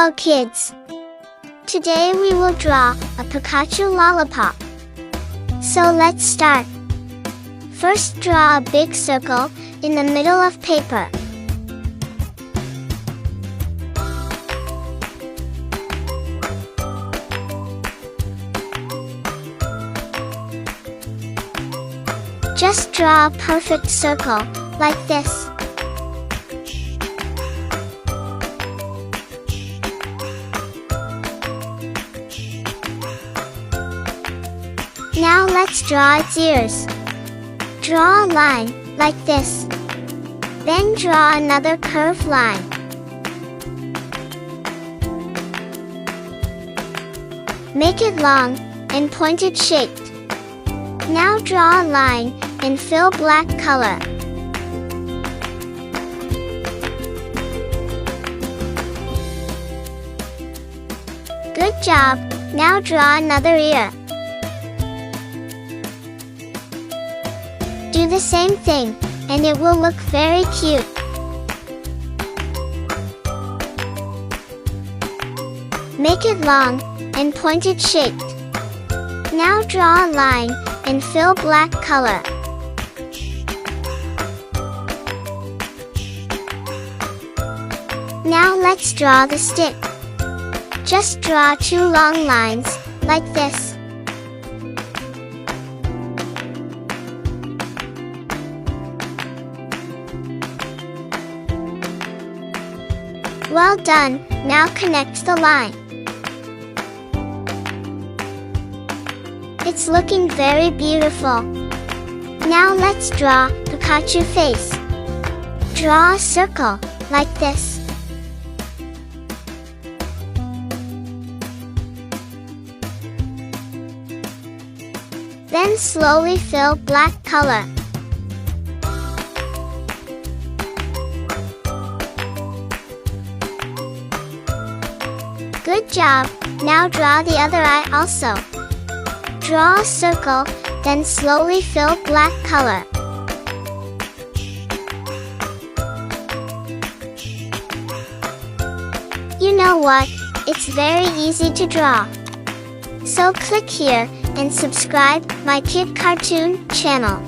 Hello kids! Today we will draw a Pikachu Lollipop. So let's start. First, draw a big circle in the middle of paper. Just draw a perfect circle, like this. Now let's draw its ears. Draw a line, like this. Then draw another curved line. Make it long and pointed shaped. Now draw a line and fill black color. Good job! Now draw another ear. Do the same thing, and it will look very cute. Make it long and pointed shaped. Now draw a line and fill black color. Now let's draw the stick. Just draw two long lines, like this. Well done, now connect the line. It's looking very beautiful. Now let's draw Pikachu face. Draw a circle, like this. Then slowly fill black color. Good job! Now draw the other eye also. Draw a circle, then slowly fill black color. You know what? It's very easy to draw. So click here and subscribe my Kid Cartoon channel.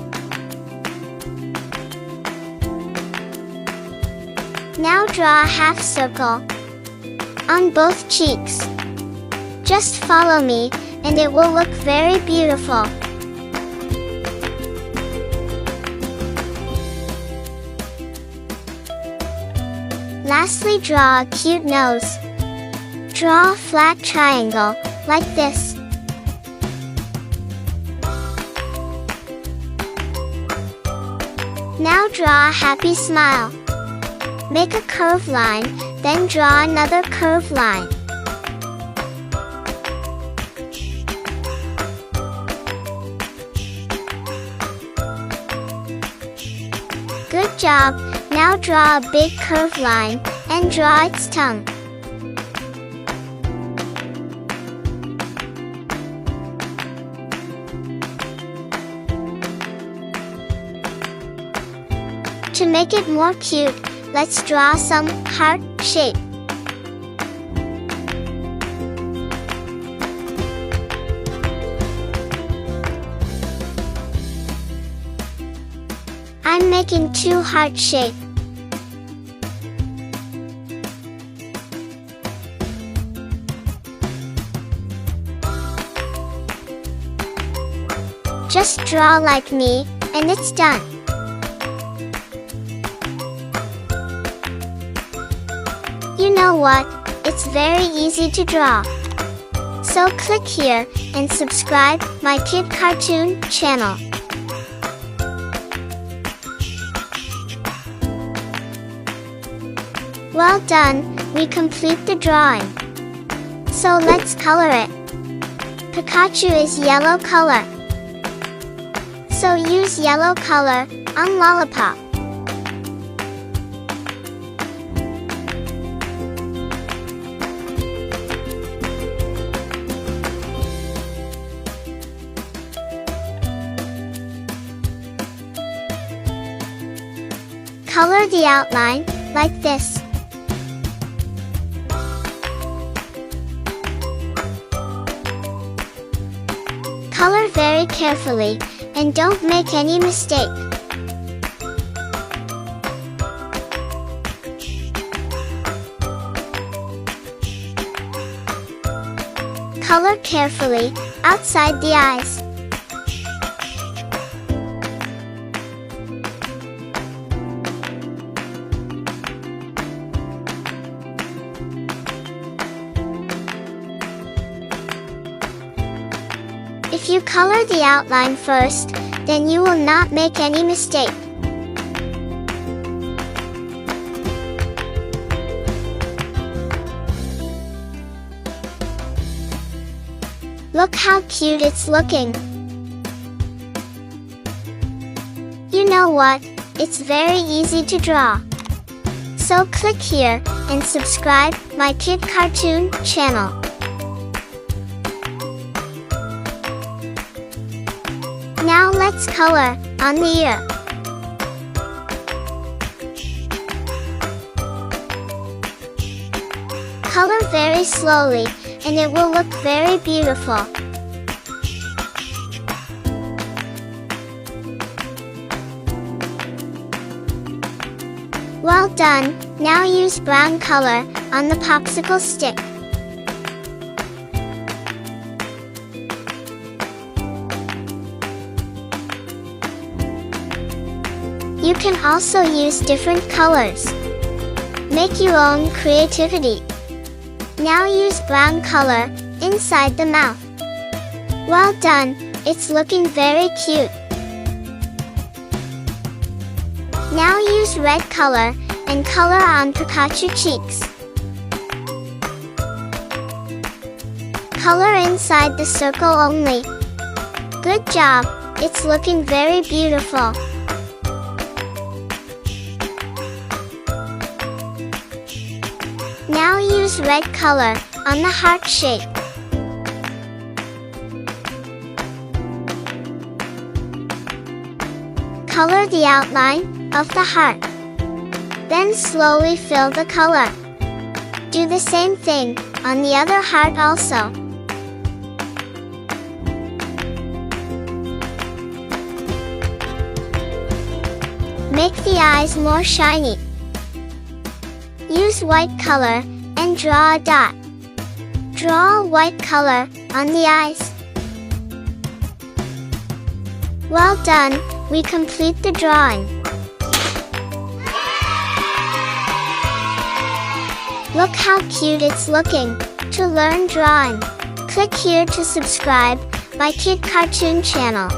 Now draw a half circle on both cheeks. Just follow me and it will look very beautiful. Lastly, draw a cute nose. Draw a flat triangle, like this. Now draw a happy smile. Make a curved line, then draw another curved line. Good job! Now draw a big curved line, and draw its tongue. To make it more cute, let's draw some heart shape. I'm making two heart shape. Just draw like me, and it's done. You know what? It's very easy to draw. So click here and subscribe my Kid Cartoon channel. Well done, we complete the drawing. So let's color it. Pikachu is yellow color. So use yellow color on Lollipop. Color the outline, like this. Color very carefully, and don't make any mistake. Color carefully, outside the eyes. If you color the outline first, then you will not make any mistake. Look how cute it's looking. You know what? It's very easy to draw. So click here and subscribe my Kid Cartoon channel. Now let's color on the ear. Color very slowly, and it will look very beautiful. Well done. Now use brown color on the popsicle stick. You can also use different colors. Make your own creativity. Now use brown color inside the mouth. Well done, it's looking very cute. Now use red color and color on Pikachu cheeks. Color inside the circle only. Good job, it's looking very beautiful. Now use red color on the heart shape. Color the outline of the heart. Then slowly fill the color. Do the same thing on the other heart also. Make the eyes more shiny. Use white color and draw a dot. Draw a white color on the eyes. Well done, we complete the drawing. Look how cute it's looking. To learn drawing, click here to subscribe my Kid Cartoon channel.